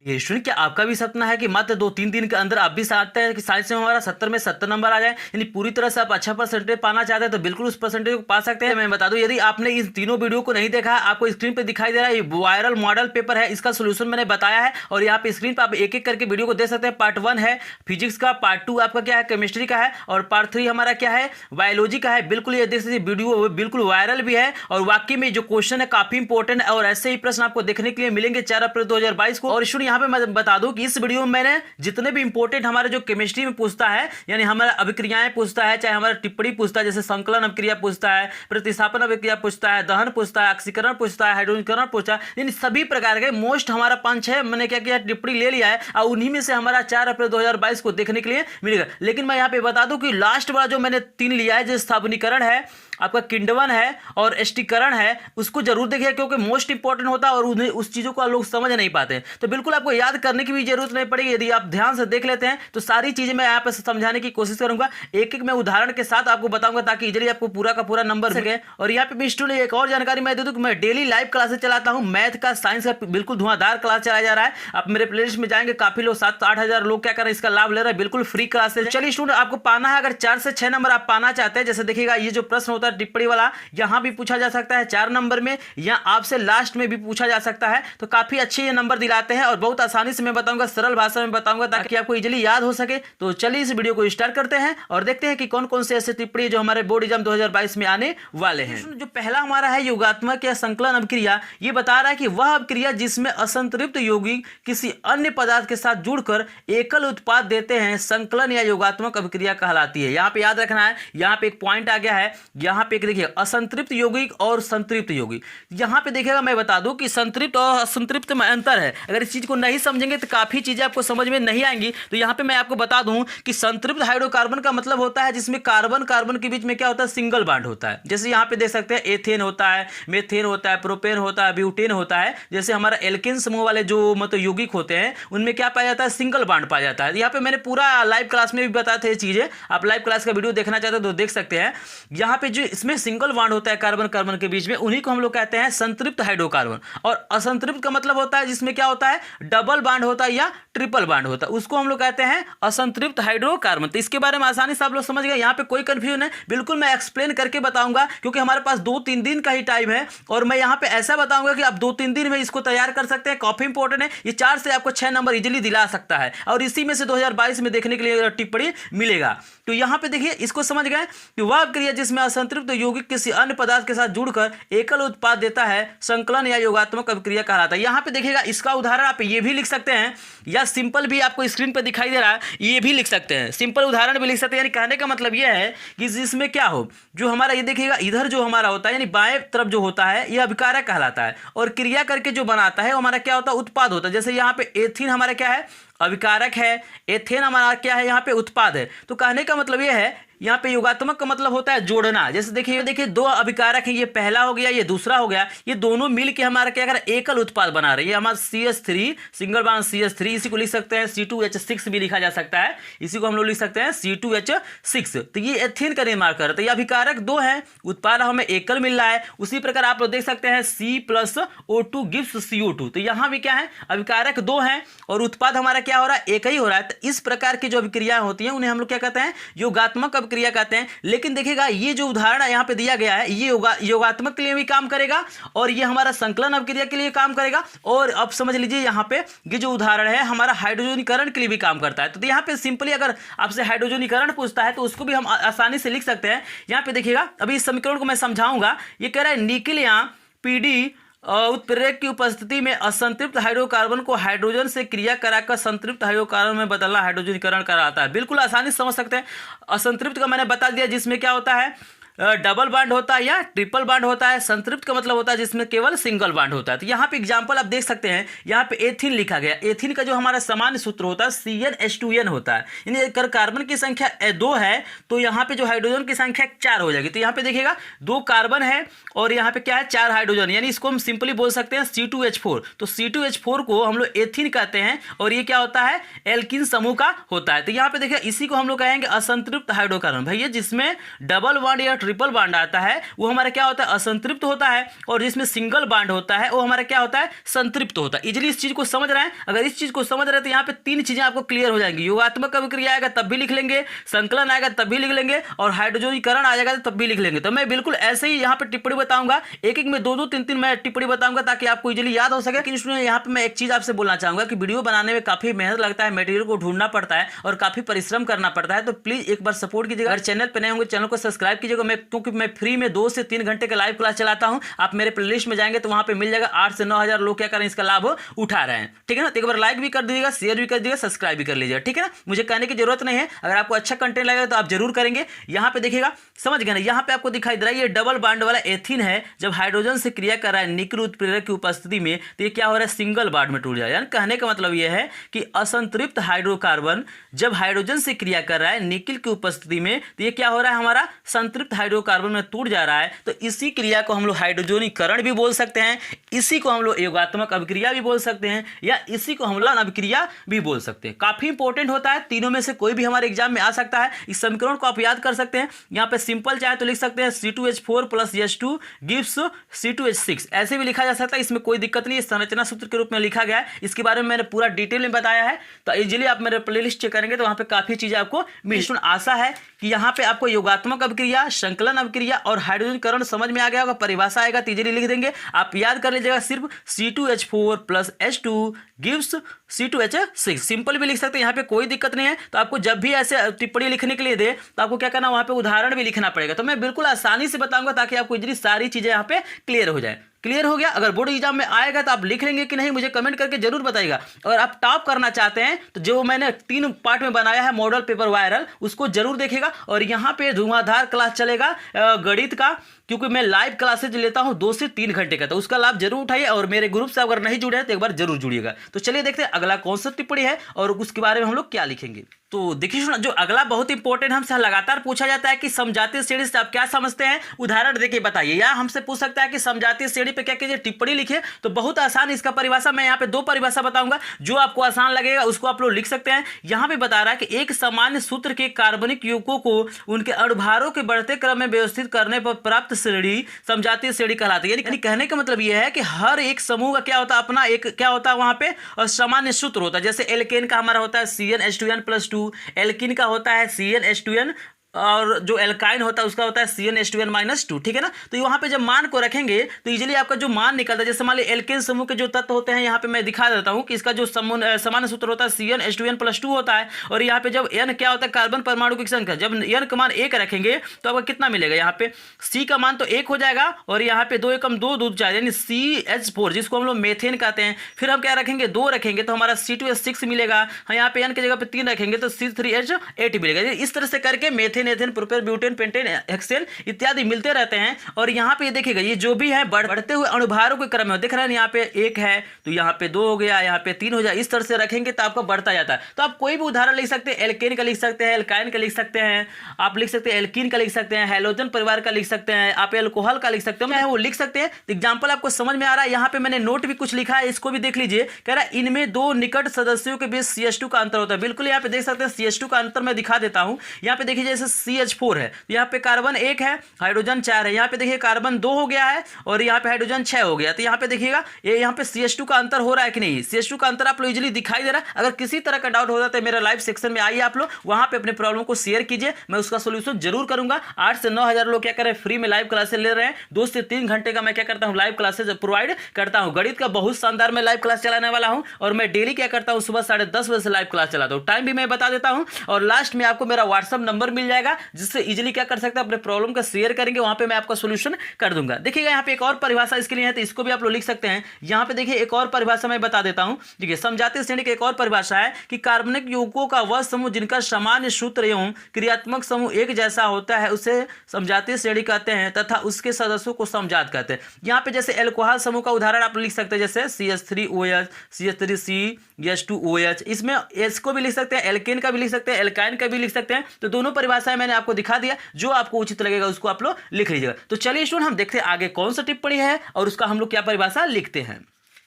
ये स्टूडेंट, क्या आपका भी सपना है कि मात्र 2-3 दिन के अंदर आप भी चाहते हैं कि साइंस में हमारा 70 में 70 नंबर आ जाए, यानी पूरी तरह से आप अच्छा परसेंटेज पाना चाहते हैं, तो बिल्कुल उस परसेंटेज को पा सकते हैं। मैं बता दूं, यदि आपने इन तीनों वीडियो को नहीं देखा, आपको स्क्रीन पे दिखाई दे रहा है ये वायरल मॉडल पेपर है, इसका सोल्यूशन मैंने बताया है और यहाँ पे स्क्रीन पर आप एक एक करके वीडियो को देख सकते हैं। पार्ट 1 है फिजिक्स का, पार्ट 2 आपका क्या है केमिस्ट्री का है, और पार्ट 3 हमारा क्या है बायोलॉजी का है। बिल्कुल ये देख सकते वीडियो बिल्कुल वायरल भी है और वाकई में जो क्वेश्चन है काफी इंपॉर्टेंट है, और ऐसे ही प्रश्न आपको देखने के लिए मिलेंगे 4 अप्रैल 2022 को। और स्टूडेंट यहाँ पे मैं बता दूं कि इस वीडियो में मैंने जितने भी इंपॉर्टेंट हमारे जो केमिस्ट्री में पूछता है, यानी हमारा अभिक्रियाएं पूछता है, चाहे हमारा टिप्पणी पूछता है, जैसे संकलन अभिक्रिया पूछता है, प्रतिस्थापन अभिक्रिया पूछता है, दहन पूछता है, ऑक्सीकरण पूछता है, हाइड्रोजनीकरण पूछता है, यानी सभी प्रकार के मोस्ट हमारा 5-6 मैंने क्या किया टिप्पणी ले लिया है, और उन्हीं में से हमारा 4 अप्रैल 2022 को देखने के लिए मिलेगा। लेकिन मैं यहाँ पे बता दूं कि लास्ट वाला जो मैंने 3 लिया है, जो स्थापनीकरण है, आपका किंडवन है और एष्टीकरण है, उसको जरूर देखिए क्योंकि मोस्ट इंपॉर्टेंट होता है और उन्हें उस चीजों को लोग समझ नहीं पाते हैं। तो बिल्कुल आपको याद करने की भी जरूरत नहीं पड़ेगी, यदि आप ध्यान से देख लेते हैं तो सारी चीजें मैं यहाँ पे समझाने की कोशिश करूंगा, एक एक मैं उदाहरण के साथ आपको बताऊंगा ताकि इजीली आपको पूरा का पूरा नंबर सके। और यहाँ पे स्टूडेंट एक और जानकारी मैं दे दूं कि मैं डेली लाइव क्लासेस चलाता हूँ, मैथ का, साइंस का बिल्कुल धुआंधार क्लास चलाया जा रहा है। आप मेरे प्लेलिस्ट में जाएंगे, काफी लोग 7-8 हजार लोग क्या कर रहे हैं इसका लाभ ले रहे हैं, बिल्कुल फ्री क्लासेस। चलिए स्टूडेंट, आपको पाना है, अगर 4 से 6 नंबर आप पाना चाहते हैं, जैसे देखिएगा ये जो प्रश्न होता है टिप्पणी वाला, यहां भी पूछा जा सकता है 4 नंबर में, या आपसे लास्ट में भी पूछा जा सकता है, तो काफी अच्छे ये नंबर दिलाते हैं और बहुत आसानी से मैं बताऊंगा, सरल भाषा में बताऊंगा ताकि आपको इजीली याद हो सके। तो चलिए इस वीडियो को स्टार्ट करते हैं और देखते हैं कि कौन कौन से ऐसे टिप्पणी जो हमारे बोर्ड एग्जाम 2022 में आने वाले हैं। जो पहला हमारा है योगात्मक या संकलन अभिक्रिया, ये बता रहा है कि वह अभिक्रिया जिसमें असंतृप्त यौगिक किसी अन्य पदार्थ के साथ जुड़कर एकल उत्पाद देते हैं, संकलन या योगात्मक अभिक्रिया कहलाती है। यहाँ पे याद रखना है, यहाँ पे एक पॉइंट आ गया है, यहाँ पे देखिए असंतृप्त यौगिक और संतृप्त यौगिक। यहाँ पे देखिएगा मैं बता दूं कि संतृप्त और असंतृप्त में अंतर है, अगर इस चीज को नहीं समझेंगे तो काफी चीजें आपको समझ में नहीं आएंगी। तो यहाँ पे मैं आपको बता दूं कि संतृप्त हाइड्रोकार्बन का मतलब होता है जिसमें कार्बन कार्बन के बीच में क्या होता है सिंगल बॉन्ड होता है, जैसे यहाँ पे देख सकते हैं एथेन होता है, मेथेन होता है, प्रोपेन होता है, ब्यूटेन होता है। जैसे हमारा एल्केन समूह वाले जो मतलब यौगिक होते हैं उनमें क्या पाया जाता है सिंगल बॉन्ड पाया जाता है। यहाँ पे मैंने पूरा लाइव क्लास में भी बताया था ये चीजें, आप लाइव क्लास का वीडियो देखना चाहते हो तो देख सकते हैं। यहाँ पे जो इसमें सिंगल बॉन्ड होता है कार्बन कार्बन के बीच में, उन्हीं को हम लोग कहते हैं संतृप्त हाइड्रोकार्बन। और असंतृप्त का मतलब होता है जिसमें क्या होता है डबल बॉन्ड होता है या ट्रिपल बॉन्ड होता है, उसको हम लोग कहते हैं असंतृप्त हाइड्रोकार्बन। तो इसके बारे में आसानी से आप लोग समझ गए, यहाँ पे कोई कंफ्यूजन है बिल्कुल मैं एक्सप्लेन करके बताऊंगा, क्योंकि हमारे पास 2-3 दिन का ही टाइम है और मैं यहाँ पे ऐसा बताऊंगा कि आप 2-3 दिन में इसको तैयार कर सकते हैं। काफी इंपॉर्टेंट है, ये 4 से आपको 6 नंबर इजीली दिला सकता है और इसी में से 2022 में देखने के लिए टिप्पणी मिलेगा। तो यहाँ पे देखिए इसको समझ गए कि वह अभिक्रिया जिसमें असंतृप्त यौगिक किसी अन्य पदार्थ के साथ जुड़कर एकल उत्पाद देता है, संकलन या योगात्मक अभिक्रिया कहलाता है। यहाँ पे देखिएगा इसका उदाहरण आप ये भी लिख सकते हैं, या सिंपल भी आपको स्क्रीन पे दिखाई दे रहा है ये भी लिख सकते हैं, सिंपल उदाहरण भी लिख सकते हैं। यानी कहने का मतलब ये है कि जिसमें क्या हो, जो हमारा ये देखिएगा इधर जो हमारा होता है यानी बाएं तरफ जो होता है ये अभिकारक कहलाता है, और क्रिया करके जो बनाता है वो हमारा क्या होता है उत्पाद होता है। जैसे यहाँ पे एथीन हमारा क्या है अभिकारक है, एथेन हमारा क्या है यहाँ पे उत्पाद है। तो कहने का मतलब ये है यहाँ पे योगात्मक का मतलब होता है जोड़ना। जैसे देखिए 2 अभिकारक है, ये पहला हो गया ये दूसरा हो गया, ये दोनों मिल के हमारा क्या कर एकल उत्पाद बना रहे हैं। ये हमारा CH3 सिंगल बॉन्ड CH3, इसी को लिख सकते हैं C2H6 भी लिखा जा सकता है, इसी को हम लोग लिख सकते हैं C2H6। तो ये एथेन का निर्माण कर रहे हैं, तो ये अभिकारक 2 है, उत्पाद हमें एकल मिल रहा है। उसी प्रकार आप लोग देख सकते हैं C+O2 गिव्स CO2, तो यहाँ भी क्या है अभिकारक 2 है और उत्पाद हमारा क्या हो रहा है एक ही हो रहा है। तो इस प्रकार की जो अभिक्रियाएं होती हैं उन्हें हम लोग क्या कहते हैं योगात्मक क्रिया कहते हैं। लेकिन देखिएगा ये जो उदाहरण यहाँ पे दिया गया है ये योगात्मक के लिए भी काम करेगा और ये हमारा संकलन अभिक्रिया के लिए काम करेगा, और अब समझ लीजिए यहाँ पे ये जो उदाहरण है हमारा हाइड्रोजनीकरण के लिए भी काम करता है। तो यहाँ पे सिंपली अगर आपसे हाइड्रोजनीकरण पूछता है तो उसको भी हम आसानी से लिख सकते हैं। यहाँ पे देखिएगा अभी इस समीकरण को मैं समझाऊंगा। ये कह रहा है निकिल या PD उत्प्रेरक की उपस्थिति में असंतृप्त हाइड्रोकार्बन को हाइड्रोजन से क्रिया कराकर संतृप्त हाइड्रोकार्बन में बदलना हाइड्रोजनीकरण कराता है। बिल्कुल आसानी से समझ सकते हैं। असंतृप्त का मैंने बता दिया जिसमें क्या होता है डबल बॉन्ड होता है या ट्रिपल बॉन्ड होता है। संतृप्त का मतलब होता है जिसमें केवल सिंगल बॉन्ड होता है। तो यहाँ पे एग्जांपल आप देख सकते हैं, यहाँ पे एथीन लिखा गया, एथीन का जो हमारा सामान्य सूत्र होता है CnH2n होता है, यानी अगर कार्बन की संख्या 2 है तो यहाँ पे जो हाइड्रोजन की संख्या 4 हो जाएगी। तो यहाँ पे देखिएगा 2 कार्बन है और यहाँ पे क्या है 4 हाइड्रोजन, यानी इसको हम सिंपली बोल सकते हैं C2H4। तो C2H4 को हम लोग एथीन कहते हैं और ये क्या होता है एल्किन समूह का होता है। तो यहाँ पे देखिए इसी को हम लोग कहेंगे असंतृप्त हाइड्रोकार्बन भैया, जिसमें डबल बॉन्ड या ट्रिपल बाड आता है वो हमारा क्या होता है, असंतृप्त होता है, और जिसमें सिंगल बाड होता है वो हमारा क्या होता है, संतृप्त होता है। इजीली इस चीज को समझ रहे हैं? अगर इस चीज को समझ रहे हैं तो यहाँ पे तीन चीजें आपको क्लियर हो जाएंगी। योगात्मक अभिक्रिया आएगा तब भी लिख लेंगे, संकलन आएगा तब भी लिख लेंगे, और हाइड्रोजनीकरण आ जाएगा तब भी लिख लेंगे। तो मैं बिल्कुल ऐसे ही यहाँ पे टिप्पणी बताऊंगा, एक एक में दो दो तीन तीन मैं टिप्पणी बताऊंगा ताकि आपको इजीली याद हो सके। लेकिन इसमें यहाँ पे मैं एक चीज आपसे बोलना चाहूंगा कि वीडियो बनाने में काफी मेहनत लगता है, मटेरियल को ढूंढना पड़ता है और काफी परिश्रम करना पड़ता है। तो प्लीज एक बार सपोर्ट कीजिएगा। अगर चैनल पे नए होंगे चैनल को सब्सक्राइब कीजिएगा। मैं क्योंकि मैं फ्री में 2 से 3 घंटे का लाइव क्लास चलाता हूं। आप मेरे प्लेलिस्ट में जाएंगे तो वहां पे मिल जाएगा। 8 से 9 हजार लोग क्या करें, इसका लाभ उठा रहे हैं। ठीक है ना? तो एक बार लाइक भी कर दीजिएगा, शेयर भी कर दीजिएगा, सब्सक्राइब भी कर लीजिएगा। ठीक है ना? मुझे कहने की जरूरत नहीं है। अगर आपको अच्छा कंटेंट लगेगा तो आप जरूर करेंगे। यहाँ पे देखिएगा, समझ गए ना? यहाँ पे आपको दिखाई दे रहा है ये डबल बॉन्ड वाला एथीन है। जब हाइड्रोजन से क्रिया कर रहा है निकिल उत्प्रेरक की उपस्थिति में तो ये क्या हो रहा है, सिंगल बॉन्ड में टूट जाएगा। यानी कहने का मतलब ये है कि असंतृप्त हाइड्रोकार्बन जब हाइड्रोजन से क्रिया कर रहा है निकिल की उपस्थिति में तो ये क्या हो रहा है, हमारा संतृप्त हाइड्रोकार्बन में टूट जा रहा है। तो इसी क्रिया को हम लोग हाइड्रोजनीकरण भी बोल सकते हैं, इसी को हम लोग योगात्मक अभिक्रिया भी बोल सकते हैं, या इसी को हम लोग अभिक्रिया भी बोल सकते हैं। काफी इंपॉर्टेंट होता है, तीनों में से कोई भी हमारे एग्जाम में आ सकता है। इस समीकरण को आप याद कर सकते हैं। यहाँ पे सिंपल चाहे तो लिख सकते हैं C2H4 + H2 गिव्स C2H6, ऐसे भी लिखा जा सकता है। इसमें कोई दिक्कत नहीं है, संरचना सूत्र के रूप में लिखा गया है। इसके बारे में मैंने पूरा डिटेल में बताया है। तो इजीली आप मेरे प्लेलिस्ट चेक करेंगे तो वहां पे काफी चीजें आपको मिल। आशा है कि यहाँ पे आपको योगात्मक अभिक्रिया, संकलन अभिक्रिया और हाइड्रोजनीकरण समझ में आ गया होगा। परिभाषा आएगा तो इजीली लिख देंगे। आप याद कर लीजिएगा, सिर्फ C2H4 + H2 gives C2H6, simple भी लिख सकते हैं, यहाँ पे कोई दिक्कत नहीं है। तो आपको जब भी ऐसे टिप्पणी लिखने के लिए दे तो आपको क्या करना, वहां पे उदाहरण भी लिखना पड़ेगा। तो मैं बिल्कुल आसानी से बताऊंगा ताकि आपको इजीली सारी चीजें यहाँ पे क्लियर हो जाए। क्लियर हो गया? अगर बोर्ड एग्जाम में आएगा तो आप लिख लेंगे कि नहीं, मुझे कमेंट करके जरूर बताइएगा। अगर आप टॉप करना चाहते हैं तो जो मैंने 3 पार्ट में बनाया है मॉडल पेपर वायरल, उसको जरूर देखिएगा। और यहाँ पे धुआंधार क्लास चलेगा गणित का, क्योंकि मैं लाइव क्लासेज लेता हूँ 2 से 3 घंटे का, तो उसका लाभ जरूर उठाइए। और मेरे ग्रुप से अगर नहीं जुड़े हैं तो एक बार जरूर जुड़िएगा। तो चलिए देखते हैं अगला कौन सा टिप्पणी है और उसके बारे में हम लोग क्या लिखेंगे। तो देखिए जो अगला बहुत इंपॉर्टेंट हमसे लगातार पूछा जाता है कि समजातीय श्रेणी से आप क्या समझते हैं, उदाहरण देके बताइए। या हमसे पूछ सकता है कि समजातीय श्रेणी पे क्या कीजिए, टिप्पणी लिखिए। तो बहुत आसान इसका परिभाषा, मैं यहाँ पे 2 परिभाषा बताऊंगा, जो आपको आसान लगेगा उसको आप लोग लिख सकते हैं। यहाँ पे बता रहा है कि एक सामान्य सूत्र के कार्बनिक यौगिकों को उनके अणुभारों के बढ़ते क्रम में व्यवस्थित करने पर प्राप्त श्रेणी समजातीय श्रेणी कहलाती है। यानी कहने का मतलब यह है कि हर एक समूह का क्या होता है, अपना एक क्या होता है वहां पे सामान्य सूत्र होता है। जैसे एल्केन का हमारा होता है CnH2n+2, एल्किन का होता है CnH2n, और जो एल्काइन होता है उसका होता है CnH2n-2। ठीक है ना? तो वहां पे जब मान को रखेंगे तो इजीली आपका जो मान निकलता है, जैसे मान लीजिए एल्केन समूह के जो तत्व होते हैं, यहाँ पे मैं दिखा देता हूं कि इसका जो सामान्य सूत्र होता है CnH2n+2 होता है। और यहाँ पे जब n क्या होता है, कार्बन परमाणु की संख्या, जब n का मान 1 रखेंगे तो आपको कितना मिलेगा, यहाँ पे C का मान तो 1 हो जाएगा, और यहाँ पे 2 एकम 2 दूध चाहिए, यानी CH4 जिसको हम लोग मेथेन कहते हैं। फिर हम क्या रखेंगे, 2 रखेंगे तो हमारा C2H6 मिलेगा। यहाँ पे n की जगह पे 3 रखेंगे तो C3H8 मिलेगा। इस तरह से करके methane, ethane, propane, butane, pentane, hexane इत्यादि मिलते रहते हैं। और यहाँ पे देखिएगा ये जो भी है बढ़ते हुए अणुभारों के क्रम में दिख रहा है। यहाँ पे 1 है तो यहाँ पे 2 हो गया, यहाँ पे 3 हो जाए। इस तरह से रखेंगे तो आपको बढ़ता जाता है। तो आप कोई भी उदाहरण लिख सकते हैं, एल्केन का लिख सकते हैं, एल्काइन का लिख सकते हैं, आप लिख सकते हैं एल्कीन का लिख सकते हैं, हैलोजन परिवार का लिख सकते हैं, आप एल्कोहल का लिख सकते हैं, वो लिख सकते हैं। एग्जाम्पल आपको समझ में आ रहा है? यहाँ पे मैंने नोट भी कुछ लिखा है, इसको भी देख लीजिए। कह रहा है इनमें 2 निकट सदस्यों के बीच CH2 का अंतर होता है। बिल्कुल यहाँ पे देख सकते हैं CH2 का अंतर मैं दिखा देता हूँ। यहाँ पे देखिए जैसे CH4 है, यहाँ पे कार्बन 1 है, हाइड्रोजन 4 है। यहाँ पे देखिए कार्बन 2 हो गया है और यहाँ पे हाइड्रोजन 6 हो गया। तो यहाँ पे देखिएगा ये यहाँ पे CH2 का अंतर हो रहा है कि नहीं, CH2 का अंतर आप लोग इजीली दिखाई दे रहा है। अगर किसी तरह का डाउट हो जाता है मेरा लाइव सेक्शन में आइए, आप लोग वहां पे अपने प्रॉब्लम को शेयर कीजिए, मैं उसका सोल्यूशन जरूर करूंगा। 8 से 9 हजार लोग क्या करें, फ्री में लाइव क्लासेस ले रहे हैं। 2 से 3 घंटे का मैं क्या करता हूँ, लाइव क्लासेस प्रोवाइड करता हूँ। गणित का बहुत शानदार मैं लाइव क्लास चलाने वाला हूँ, और मैं डेली क्या करता हूँ, सुबह 10:30 बजे से लाइव क्लास चलाता हूँ। टाइम भी मैं बता देता हूँ, और लास्ट में आपको मेरा व्हाट्सअप नंबर मिल जाएगा, जिससे इजीली क्या कर सकते हैं, अपने प्रॉब्लम का शेयर करेंगे, वहां पे मैं आपका सोल्यूशन कर दूंगा। देखिएगा यहाँ पे एक और परिभाषा इसके लिए है, तो इसको भी आप लोग लिख सकते हैं। यहाँ पे देखिए एक और परिभाषा मैं बता देता हूँ। देखिए समजातीय श्रेणी की एक और परिभाषा है कि कार्बनिक यौगिकों का वह समूह जिनका सामान्य सूत्र एवं क्रियात्मक समूह एक जैसा होता है उसे समजातीय श्रेणी कहते हैं, तथा उसके सदस्यों को समजात कहते हैं। यहाँ पे जैसे एल्कोहल समूह का उदाहरण आप लिख सकते हैं, जैसे CH3OH, CH3CH2OH। इसमें H को भी लिख सकते हैं, एल्केन का भी लिख सकते हैं, एल्काइन का भी लिख सकते हैं। तो दोनों परिभाषाएं मैंने आपको दिखा दिया, जो आपको उचित लगेगा उसको आप लोग लिख लीजिएगा। तो चलिए स्टूडेंट हम देखते हैं आगे कौन सा टिप्पणी है और उसका हम लोग क्या परिभाषा लिखते हैं।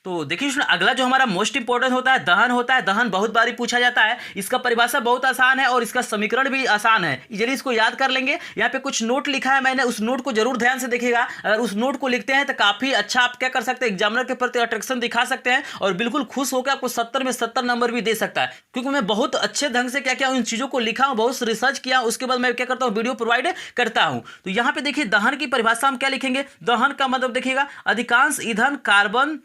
तो देखिए अगला जो हमारा मोस्ट इंपॉर्टेंट होता है दहन होता है। दहन बहुत बारी पूछा जाता है, इसका परिभाषा बहुत आसान है और इसका समीकरण भी आसान है। चलिए इसको याद कर लेंगे। यहाँ पे कुछ नोट लिखा है मैंने, उस नोट को जरूर ध्यान से देखिएगा। अगर उस नोट को लिखते हैं तो काफी अच्छा आप क्या कर सकते हैं, एग्जामिनर के प्रति अट्रैक्शन दिखा सकते हैं और बिल्कुल खुश होकर आपको 70 में 70 नंबर भी दे सकता है, क्योंकि मैं बहुत अच्छे ढंग से क्या क्या इन चीजों को लिखा हूं, बहुत रिसर्च किया, उसके बाद मैं क्या करता हूं, वीडियो प्रोवाइड करता हूं। तो यहाँ पे देखिए दहन की परिभाषा हम क्या लिखेंगे। दहन का मतलब देखिएगा अधिकांश ईंधन कार्बन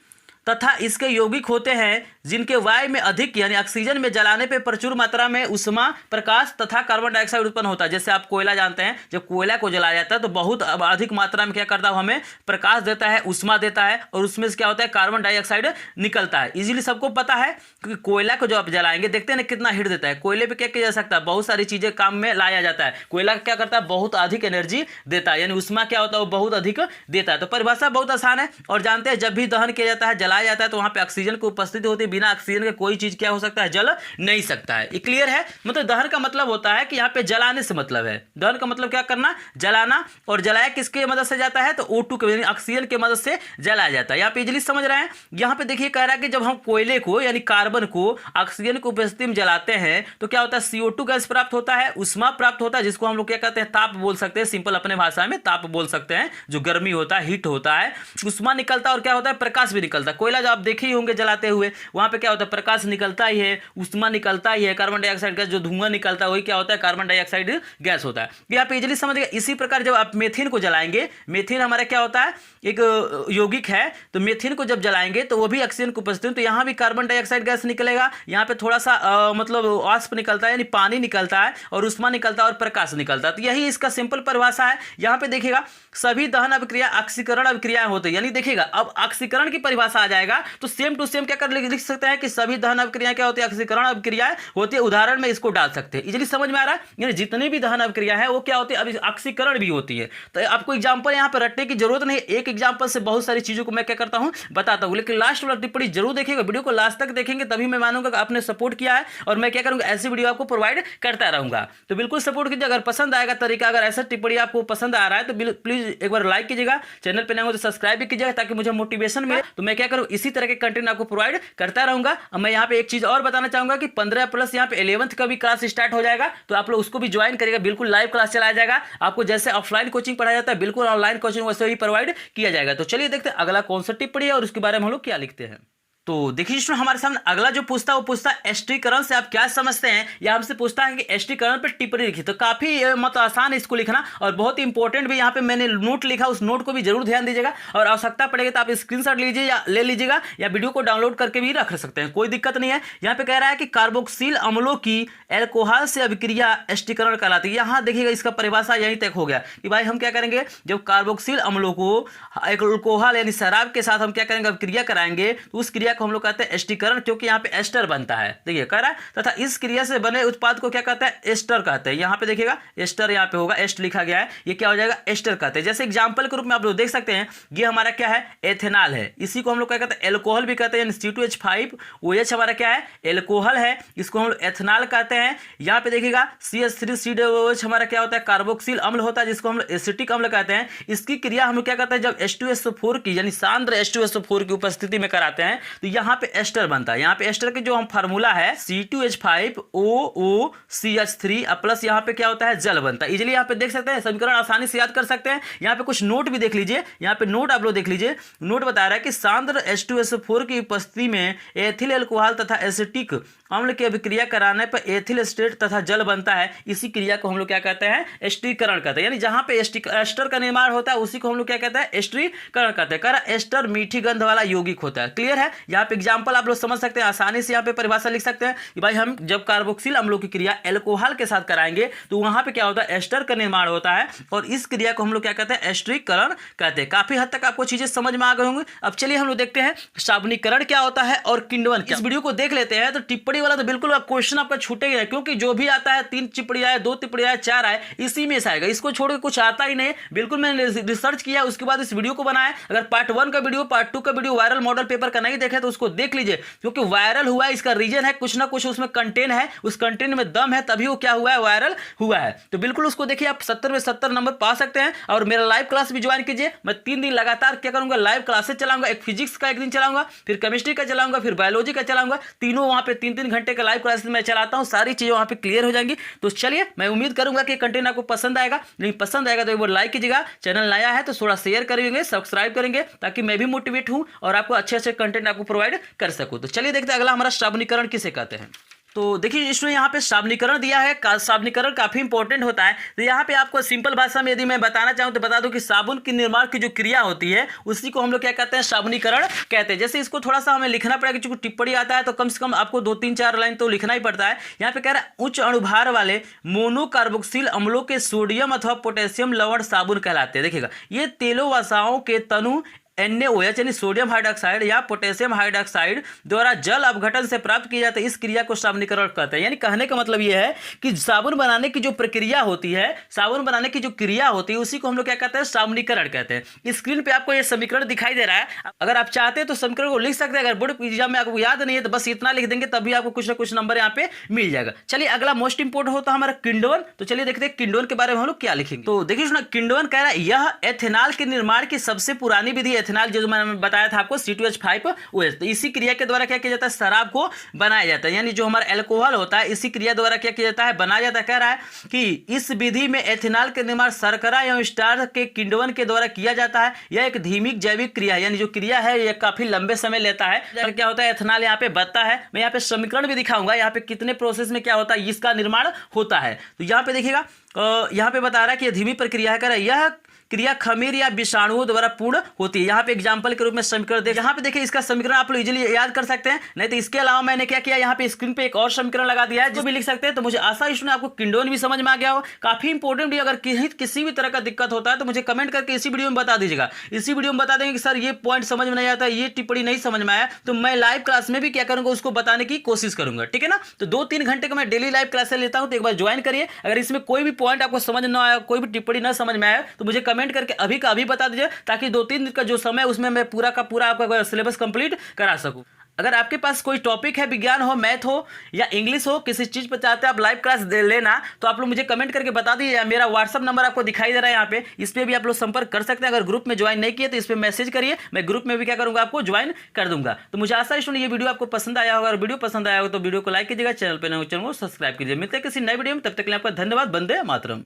तथा इसके यौगिक होते हैं जिनके वायु में अधिक यानी ऑक्सीजन में जलाने पे प्रचुर मात्रा में उष्मा, प्रकाश तथा कार्बन डाइऑक्साइड उत्पन्न होता है। जैसे आप कोयला जानते हैं, जब कोयला को जलाया जाता है तो बहुत अधिक मात्रा में क्या करता है, हमें प्रकाश देता है, उष्मा देता है और उसमें से क्या होता है, कार्बन डाइऑक्साइड निकलता है। इजीली सबको पता है, क्योंकि कोयला को जो आप जलाएंगे देखते हैं ना कितना हीट देता है। कोयले पर क्या किया जा सकता है, बहुत सारी चीजें काम में लाया जाता है। कोयला क्या करता है, बहुत अधिक एनर्जी देता है, यानी उष्मा क्या होता है, वो बहुत अधिक देता है। तो परिभाषा बहुत आसान है और जानते हैं जब भी दहन किया जाता है, जलाया जाता है तो वहां पे ऑक्सीजन की उपस्थिति होती है। बिना ऑक्सीजन के कोई चीज क्या हो सकता है, जल नहीं सकता है। ये क्लियर है। मतलब दहन का मतलब होता है कि यहाँ पे जलाने से मतलब है। दहन का मतलब क्या करना, जलाना। और जलाया किसके मदद से जाता है, तो O2 के यानी ऑक्सीजन की मदद से जलाया जाता है। यहाँ पे इजीली समझ रहे हैं। यहाँ पे देखिए कह रहा है कि जब हम कोयले को यानी कार्बन को ऑक्सीजन की उपस्थिति में जलाते हैं तो क्या होता है, CO2 गैस प्राप्त होता है, उष्मा प्राप्त होता है, जिसको हम लोग क्या कहते हैं, ताप बोल सकते हैं। सिंपल अपने भाषा में ताप बोल सकते हैं। जो गर्मी होता है, हीट होता है, उष्मा निकलता है और क्या होता है, प्रकाश भी निकलता है। कोयला जो आप देखे ही होंगे जलाते हुए, वहां पे क्या होता है, प्रकाश निकलता ही है, उष्मा निकलता ही है, कार्बन डाइऑक्साइड गैस जो धुआं निकलता है वही क्या होता है, कार्बन डाइऑक्साइड गैस होता है। यहाँ पे इजीली समझ गए। इसी प्रकार जब आप मेथिन को जलाएंगे, मेथिन हमारा क्या होता है, एक यौगिक है, तो मेथिन को जब जलाएंगे तो वो भी ऑक्सीजन की उपस्थिति, तो यहाँ भी कार्बन डाइऑक्साइड गैस निकलेगा। यहाँ पे थोड़ा सा मतलब वाष्प निकलता है यानी पानी निकलता है और उष्मा निकलता है और प्रकाश निकलता है। तो यही इसका सिंपल परिभाषा है। यहाँ पे देखिएगा सभी दहन अभिक्रिया ऑक्सीकरण अभिक्रियाएं होती है। यानी देखिएगा अब ऑक्सीकरण की परिभाषा आ जाएगा तो सेम टू सेम क्या कर लिख सकते हैं कि सभी दहन अभिक्रियाएं क्या होती है, ऑक्सीकरण अभिक्रियाएं होती है। उदाहरण में इसको डाल सकते हैं। इजीली समझ में आ रहा है। यानी जितनी भी दहन अभिक्रिया है वो क्या होती है, ऑक्सीकरण भी होती है। तो आपको एग्जांपल यहाँ पे रटने की जरूरत नहीं, एक एग्जांपल से बहुत सारी चीजों को मैं क्या करता हूँ, बताता हूँ। लेकिन लास्ट वाला टिप्पणी जरूर देखिएगा, वीडियो को लास्ट तक देखेंगे तभी मैं मानूंगा कि आपने सपोर्ट किया है और मैं क्या करूंगा, ऐसी वीडियो आपको प्रोवाइड करता रहूंगा। तो बिल्कुल सपोर्ट कीजिए। अगर पसंद आएगा तरीका, अगर ऐसा टिप्पणी आपको पसंद आ रहा है तो प्लीज एक बार लाइक कीजिएगा, चैनल पे नए हो तो सब्सक्राइब भी कीजिएगा ताकि मुझे मोटिवेशन मिले। तो मैं क्या करूँ, इसी तरह के कंटेंट आपको प्रोवाइड करता रहूंगा। अब मैं यहाँ पे एक चीज और बताना चाहूंगा कि 15+ यहाँ पे 11th का भी क्लास स्टार्ट हो जाएगा, तो आप लोग उसको भी ज्वाइन करिएगा। बिल्कुल लाइव क्लास चलाया जाएगा। आपको जैसे ऑफलाइन कोचिंग पढ़ाया जाता है, बिल्कुल ऑनलाइन कोचिंग वैसे ही प्रोवाइड किया जाएगा। तो चलिए देखते हैं अगला कौन सा टिप्पणी है और उसके बारे में हम लोग क्या लिखते हैं। तो देखिए जिसमें हमारे सामने अगला जो पूछता है वो पूछता है एस्टीकरण से आप क्या समझते हैं, या हमसे पूछता है कि एस्टीकरण पे टिप्पणी लिखी। तो काफी मतलब आसान है इसको लिखना और बहुत इंपॉर्टेंट भी। यहाँ पे मैंने नोट लिखा, उस नोट को भी जरूर ध्यान दीजिएगा और आवश्यकता पड़ेगी तो आप स्क्रीनशॉट लीजिए या ले लीजिएगा या वीडियो को डाउनलोड करके भी रख सकते हैं, कोई दिक्कत नहीं है। यहाँ पे कह रहा है कि कार्बोक्सिल अम्लों की एल्कोहल से अभिक्रिया एस्टीकरण कहलाती है। यहाँ देखिएगा इसका परिभाषा यहीं तक हो गया कि भाई हम क्या करेंगे, जब कार्बोक्सिल अम्लों को एल्कोहल यानी शराब के साथ हम क्या करेंगे, अभिक्रिया कराएंगे तो उस क्रिया को हम लोग कहते हैं एस्टीकरण, क्योंकि यहाँ पे एस्टर बनता है। देखिए कह रहा है तथा इस क्रिया से बने उत्पाद को क्या कहता है, एस्टर कहते हैं। यहाँ पे देखिएगा एस्टर यहाँ पे होगा, एस्ट लिखा गया है, ये क्या हो जाएगा, एस्टर कहते हैं। जैसे एग्जांपल के रूप में आप लोग देख सकते हैं, ये हमारा क्या है, एथेनॉल है। इसी को हम लोग क्या कहते हैं, एल्कोहल भी कहते हैं। C2H5OH हमारा क्या है, एल्कोहल है, इसको हम लोग एथेनॉल कहते हैं। यहाँ पे देखिएगा CH3COOH हमारा क्या होता है, कार्बोक्सिल अम्ल होता है, जिसको हम लोग एसिटिक अम्ल कहते हैं। इसकी क्रिया हम लोग क्या करते हैं, जब H2SO4 की यानी सांद्र H2SO4 की उपस्थिति में कराते हैं तो यहाँ पे एस्टर बनता है। यहाँ पे एस्टर के जो हम फार्मूला है C2H5OOCH3 प्लस यहाँ पे क्या होता है, जल बनता है। इजीली यहाँ पे देख सकते हैं, समीकरण आसानी से याद कर सकते हैं। यहाँ पे कुछ नोट भी देख लीजिए, यहाँ पे नोट आप लोग देख लीजिए। नोट बता रहा है कि सांद्र H2SO4 की उपस्थिति में एथिल अल्कोहल तथा एसिटिक अम्ल की अभिक्रिया कराने पर एथिल एस्टेट तथा जल बनता है। इसी क्रिया को हम लोग क्या कहते हैं, एस्टीकरण कहते हैं। यानी जहां पे एस्टर का निर्माण होता है उसी को हम लोग क्या कहते हैं, एस्टीकरण कहते हैं। एस्टर मीठी गंध वाला यौगिक होता है। क्लियर है। यहाँ पे एग्जांपल आप लोग समझ सकते हैं, आसानी से यहाँ पे परिभाषा लिख सकते हैं कि भाई हम जब कार्बोक्सिल अम्लों की क्रिया एल्कोहल के साथ कराएंगे तो वहां पे क्या होता है, एस्टर का निर्माण होता है और इस क्रिया को हम लोग क्या कहते हैं, एस्टीकरण कहते हैं। काफी हद तक आपको चीजें समझ में आ गई होंगी। अब चलिए हम लोग देखते हैं साबुनीकरण क्या होता है और किण्वन। इस वीडियो को देख लेते हैं तो टिप्पणी वाला तो बिल्कुल क्वेश्चन आपका छूटेगा नहीं, क्योंकि जो भी आता है 3 टिप्पणी आए, 2 टिप्पणी आए, 4 आए, इसी में से आएगा। इसको छोड़ के कुछ आता ही नहीं। बिल्कुल मैंने रिसर्च किया, उसके बाद इस वीडियो को बनाया। अगर पार्ट 1 का वीडियो, पार्ट 2 का वीडियो वायरल मॉडल पेपर का नहीं देखे तो उसको देख लीजिए, क्योंकि वायरल हुआ है इसका रीजन है कुछ ना कुछ उसमें कंटेंट है, उस कंटेंट में दम है, तभी वो क्या हुआ है, वायरल हुआ है। तो बिल्कुल उसको देखिए, आप 70 में 70 नंबर पा सकते हैं। और मेरा लाइव क्लास भी ज्वाइन कीजिए। मैं 3 दिन लगातार क्या करूंगा, लाइव क्लासेस चलाऊंगा। एक फिजिक्स का एक दिन चलाऊंगा, फिर केमिस्ट्री का चलाऊंगा, फिर बायोलॉजी का चलाऊंगा। तीनों वहां पे 3-3 घंटे का लाइव क्लासेस मैं चलाता हूं, सारी चीजें वहां पे क्लियर हो जाएंगी। तो चलिए, मैं उम्मीद करूंगा कि कंटेंट आपको पसंद आएगा। नहीं पसंद आएगा तो एक बार लाइक कीजिएगा, चैनल नया है तो थोड़ा शेयर करेंगे, सब्सक्राइब करेंगे, ताकि मैं भी मोटिवेट हूं और आपको अच्छे अच्छे कंटेंट आपको प्रोवाइड कर सकूं। तो चलिए देखते हैं अगला हमारा साबुनीकरण किसे कहते हैं। तो देखिए इसमें यहाँ पे साबुनीकरण दिया है, साबुनीकरण काफी इंपॉर्टेंट होता है। तो यहाँ पे आपको सिंपल भाषा में यदि मैं बताना चाहूँ तो बता दूं कि साबुन के निर्माण की जो क्रिया होती है उसी को हम लोग क्या कहते हैं, साबुनीकरण कहते हैं। जैसे इसको थोड़ा सा हमें लिखना पड़ेगा, क्योंकि टिप्पणी आता है तो कम से कम आपको 2-3-4 लाइन तो लिखना ही पड़ता है। यहाँ पे कह रहा है उच्च अणुभार वाले मोनोकार्बोक्सिल अम्लों के सोडियम अथवा पोटेशियम लवण साबुन कहलाते हैं। देखिएगा, ये तेलों वसाओं के तनु NaOH यानी सोडियम हाइड्रोक्साइड या पोटेशियम हाइड्रोक्साइड द्वारा जल अपघटन से प्राप्त की जाती है, इस क्रिया को साबुनीकरण कहते हैं। यानी कहने का मतलब यह है कि साबुन बनाने की जो प्रक्रिया होती है, साबुन बनाने की जो क्रिया होती है उसी को हम लोग क्या कहते हैं, साबुनीकरण कहते हैं। स्क्रीन पे आपको ये समीकरण दिखाई दे रहा है। अगर आप चाहते हैं तो समीकरण को लिख सकते हैं। अगर बोर्ड एग्जाम में आपको याद नहीं है तो बस इतना लिख देंगे, तभी आपको कुछ ना कुछ नंबर यहाँ पे मिल जाएगा। चलिए अगला मोस्ट इंपोर्टेंट होता है हमारा किंडोन। तो चलिए देखते हैं किंडोन के बारे में हम लोग क्या लिखेंगे। तो देखिए सुना, किंडोन कह रहा है यह एथेनॉल के निर्माण की सबसे पुरानी विधि, एथेनॉल जो मैंने बताया था आपको C2H5OH। तो इसी क्रिया के द्वारा क्या किया जाता है, शराब को बनाया जाता है। यानी जो हमारा एल्कोहल होता है इसी क्रिया द्वारा क्या किया जाता है, बनाया जाता है। कह रहा है कि इस विधि में एथेनॉल के निर्माण शर्करा एवं स्टार्च के किण्वन के द्वारा किया जाता है। यह एक धीमी जैविक क्रिया है, यानी जो क्रिया है यह काफी लंबे समय लेता है। क्या होता है, एथेनॉल यहाँ पे बनता है। मैं यहाँ पे समीकरण भी दिखाऊंगा, यहाँ पे कितने प्रोसेस में क्या होता है इसका निर्माण होता है। तो यहाँ पे देखिएगा, यहाँ पे बता रहा है कि यह धीमी प्रक्रिया है। कह रहा है यह क्रिया खमीर या विषाणुओं द्वारा पूर्ण होती है। यहाँ पे एग्जांपल के रूप में समीकरण देखिए, यहाँ पे देखिए इसका समीकरण आप लोग इजीली याद कर सकते हैं। नहीं तो इसके अलावा मैंने क्या किया, यहाँ पे स्क्रीन पे एक और समीकरण लगा दिया है जो भी लिख सकते हैं। तो मुझे आशा इसमें आपको किंडोन भी समझ में आ गया हो। काफी इंपॉर्टेंट भी, अगर किसी भी तरह का दिक्कत होता है तो मुझे कमेंट करके इसी वीडियो में बता दीजिएगा। इसी वीडियो में बता देंगे कि सर ये पॉइंट समझ में नहीं आता, ये टिप्पणी नहीं समझ में आया, तो मैं लाइव क्लास में भी क्या करूंगा, उसको बताने की कोशिश करूंगा। ठीक है ना। तो 2-3 घंटे का मैं डेली लाइव क्लासेस लेता हूं, तो एक बार ज्वाइन करिए। अगर इसमें कोई भी पॉइंट आपको समझ ना आया, कोई भी टिप्पणी ना समझ में आया, तो मुझे कमेंट करके अभी का अभी बता दीजिए, ताकि 2-3 दिन का जो समय उसमें मैं पूरा का पूरा आपका सिलेबस कंप्लीट करा सकूं। अगर आपके पास कोई टॉपिक है, विज्ञान हो, मैथ हो या इंग्लिश हो, किसी चीज पर चाहते हैं आप लाइव क्लास लेना, तो आप लोग मुझे कमेंट करके बता दीजिए। मेरा व्हाट्सअप नंबर आपको दिखाई दे रहा है यहाँ पे, इस पे भी आप लोग संपर्क कर सकते हैं। अगर ग्रुप में ज्वाइन नहीं किए तो इस पे मैसेज करिए, मैं ग्रुप में भी क्या करूंगा, आपको ज्वाइन कर दूंगा। तो मुझे आशा है ये वीडियो आपको पसंद आया होगा। अगर वीडियो पसंद आया होगा तो वीडियो को लाइक कीजिएगा, चैनल पर नए चैनल को सब्सक्राइब कीजिए। मिलते हैं किसी नए वीडियो में, तब तक के लिए आपका धन्यवाद। वंदे मातरम।